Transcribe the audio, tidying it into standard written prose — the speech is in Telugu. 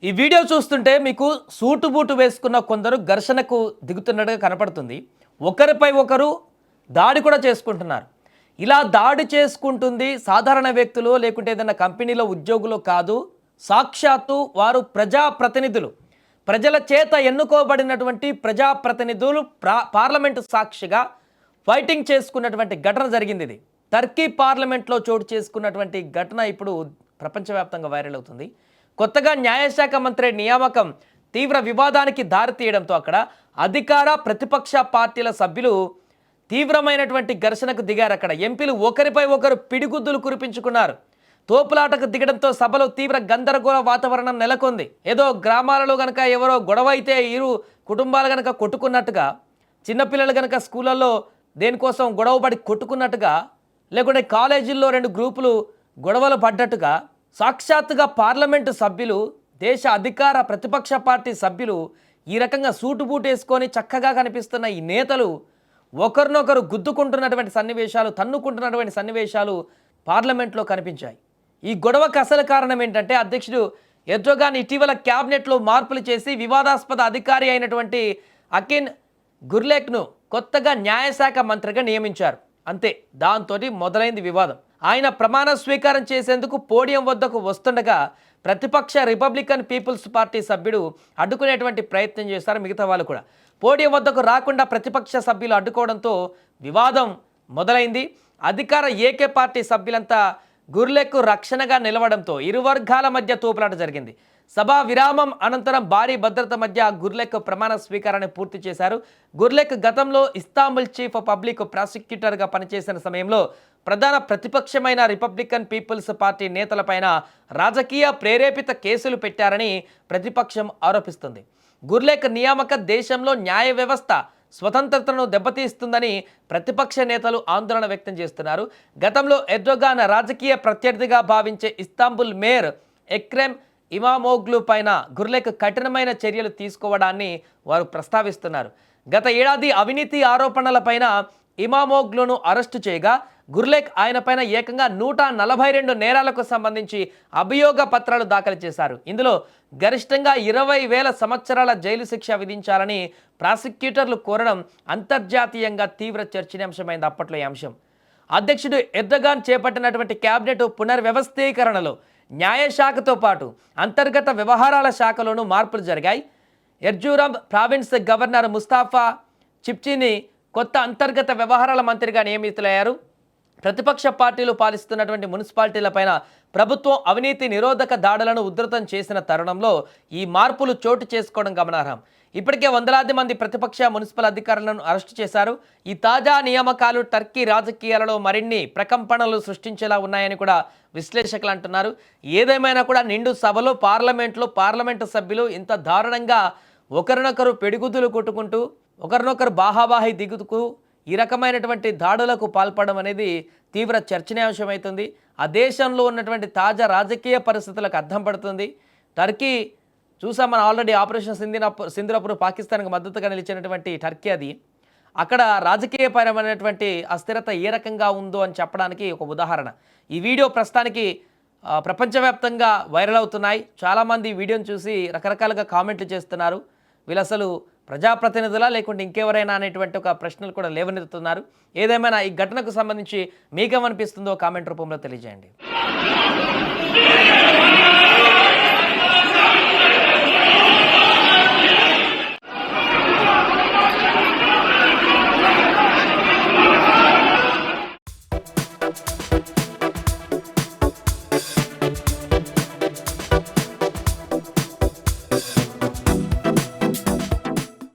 ఈ వీడియో చూస్తుంటే మీకు సూటు బూటు వేసుకున్న కొందరు ఘర్షణకు దిగుతున్నట్టుగా కనపడుతుంది. ఒకరిపై ఒకరు దాడి కూడా చేసుకుంటున్నారు. ఇలా దాడి చేసుకుంటుంది సాధారణ వ్యక్తులు లేకుంటే ఏదైనా కంపెనీలో ఉద్యోగులు కాదు. సాక్షాత్తు వారు ప్రజాప్రతినిధులు, ప్రజల చేత ఎన్నుకోబడినటువంటి ప్రజాప్రతినిధులు పార్లమెంటు సాక్షిగా ఫైటింగ్ చేసుకున్నటువంటి ఘటన జరిగింది. ఇది టర్కీ పార్లమెంట్లో చోటు చేసుకున్నటువంటి ఘటన ఇప్పుడు ప్రపంచవ్యాప్తంగా వైరల్ అవుతుంది. కొత్తగా న్యాయశాఖ మంత్రి నియామకం తీవ్ర వివాదానికి దారితీయడంతో అక్కడ అధికార ప్రతిపక్ష పార్టీల సభ్యులు తీవ్రమైనటువంటి ఘర్షణకు దిగారు. అక్కడ ఎంపీలు ఒకరిపై ఒకరు పిడిగుద్దులు కురిపించుకున్నారు. తోపులాటకు దిగడంతో సభలో తీవ్ర గందరగోళ వాతావరణం నెలకొంది. ఏదో గ్రామాలలో గనక ఎవరో గొడవ అయితే ఇరు కుటుంబాలు గనక కొట్టుకున్నట్టుగా, చిన్నపిల్లలు గనక స్కూళ్ళల్లో దేనికోసం గొడవపడి కొట్టుకున్నట్టుగా, లేకుంటే కాలేజీల్లో రెండు గ్రూపులు గొడవలు పడ్డట్టుగా సాక్షాత్తుగా పార్లమెంటు సభ్యులు, దేశ అధికార ప్రతిపక్ష పార్టీ సభ్యులు ఈ రకంగా సూటు బూటు వేసుకొని చక్కగా కనిపిస్తున్న ఈ నేతలు ఒకరినొకరు గుద్దుకుంటున్నటువంటి సన్నివేశాలు, తన్నుకుంటున్నటువంటి సన్నివేశాలు పార్లమెంట్లో కనిపించాయి. ఈ గొడవకు అసలు కారణం ఏంటంటే అధ్యక్షుడు ఎర్డోగాన్ ఇటీవల క్యాబినెట్లో మార్పులు చేసి వివాదాస్పద అధికారి అయినటువంటి అకిన్ గుర్లేక్ను కొత్తగా న్యాయశాఖ మంత్రిగా నియమించారు. అంతే, దాంతో మొదలైంది వివాదం. ఆయన ప్రమాణ స్వీకారం చేసేందుకు పోడియం వద్దకు వస్తుండగా ప్రతిపక్ష రిపబ్లికన్ పీపుల్స్ పార్టీ సభ్యుడు అడ్డుకునేటువంటి ప్రయత్నం చేశారు. మిగతా వాళ్ళు కూడా పోడియం వద్దకు రాకుండా ప్రతిపక్ష సభ్యులు అడ్డుకోవడంతో వివాదం మొదలైంది. అధికార ఏకే పార్టీ సభ్యులంతా గుర్లెక్కు రక్షణగా నిలవడంతో ఇరు వర్గాల మధ్య తోపులాట జరిగింది. సభా విరామం అనంతరం భారీ భద్రత మధ్య గుర్లెక్ ప్రమాణ స్వీకారాన్ని పూర్తి చేశారు. గుర్లెక్ గతంలో ఇస్తాంబుల్ చీఫ్ పబ్లిక్ ప్రాసిక్యూటర్గా పనిచేసిన సమయంలో ప్రధాన ప్రతిపక్షమైన రిపబ్లికన్ పీపుల్స్ పార్టీ నేతలపైన రాజకీయ ప్రేరేపిత కేసులు పెట్టారని ప్రతిపక్షం ఆరోపిస్తుంది. గుర్లెక్ నియామక దేశంలో న్యాయ వ్యవస్థ స్వతంత్రతను దెబ్బతీస్తుందని ప్రతిపక్ష నేతలు ఆందోళన వ్యక్తం చేస్తున్నారు. గతంలో ఎర్డోగాన్ రాజకీయ ప్రత్యర్థిగా భావించే ఇస్తాంబుల్ మేయర్ ఎక్రెమ్ ఇమామోగ్లు పైన గుర్లెక్ కఠినమైన చర్యలు తీసుకోవడాన్ని వారు ప్రస్తావిస్తున్నారు. గత ఏడాది అవినీతి ఆరోపణలపైన ఇమామోగ్లును అరెస్టు చేయగా గుర్లెక్ ఆయన పైన ఏకంగా 142 నేరాలకు సంబంధించి అభియోగ పత్రాలు దాఖలు చేశారు. ఇందులో గరిష్టంగా 20,000 సంవత్సరాల జైలు శిక్ష విధించాలని ప్రాసిక్యూటర్లు కోరడం అంతర్జాతీయంగా తీవ్ర చర్చనీయాంశమైంది అప్పట్లో ఈ అంశం. అధ్యక్షుడు ఎర్డోగాన్ చేపట్టినటువంటి క్యాబినెట్ పునర్వ్యవస్థీకరణలో న్యాయశాఖతో పాటు అంతర్గత వ్యవహారాల శాఖలోనూ మార్పులు జరిగాయి. ఎర్జురం ప్రావిన్స్ గవర్నర్ ముస్తాఫా చిప్చిని కొత్త అంతర్గత వ్యవహారాల మంత్రిగా నియమితులయ్యారు. ప్రతిపక్ష పార్టీలు పాలిస్తున్నటువంటి మున్సిపాలిటీలపైన ప్రభుత్వం అవినీతి నిరోధక దాడులను ఉధృతం చేసిన తరుణంలో ఈ మార్పులు చోటు చేసుకోవడం గమనార్హం. ఇప్పటికే వందలాది మంది ప్రతిపక్ష మున్సిపల్ అధికారులను అరెస్టు చేశారు. ఈ తాజా నియామకాలు టర్కీ రాజకీయాలలో మరిన్ని ప్రకంపనలు సృష్టించేలా ఉన్నాయని కూడా విశ్లేషకులు అంటున్నారు. ఏదేమైనా కూడా నిండు సభలో పార్లమెంటు సభ్యులు ఇంత దారుణంగా ఒకరినొకరు పెడిగుద్దులు కొట్టుకుంటూ ఒకరినొకరు బాహాబాహి దిగుతూ ఈ రకమైనటువంటి దాడులకు పాల్పడడం అనేది తీవ్ర చర్చనీయాంశమవుతుంది. ఆ దేశంలో ఉన్నటువంటి తాజా రాజకీయ పరిస్థితులకు అద్దం పడుతుంది. టర్కీ చూసాం మనం ఆల్రెడీ ఆపరేషన్ సింధూరప్పుడు పాకిస్తాన్కి మద్దతుగా నిలిచినటువంటి టర్కీ అది. అక్కడ రాజకీయపరమైనటువంటి అస్థిరత ఏ రకంగా ఉందో అని చెప్పడానికి ఒక ఉదాహరణ. ఈ వీడియో ప్రస్తుతానికి ప్రపంచవ్యాప్తంగా వైరల్ అవుతున్నాయి. చాలామంది ఈ వీడియోని చూసి రకరకాలుగా కామెంట్లు చేస్తున్నారు. వీళ్ళు అసలు ప్రజాప్రతినిధులా లేకుంటే ఇంకెవరైనా అనేటువంటి ఒక ప్రశ్నలు కూడా లేవనెత్తుతున్నారు. ఏదేమైనా ఈ ఘటనకు సంబంధించి మీకేమనిపిస్తుందో కామెంట్ రూపంలో తెలియజేయండి.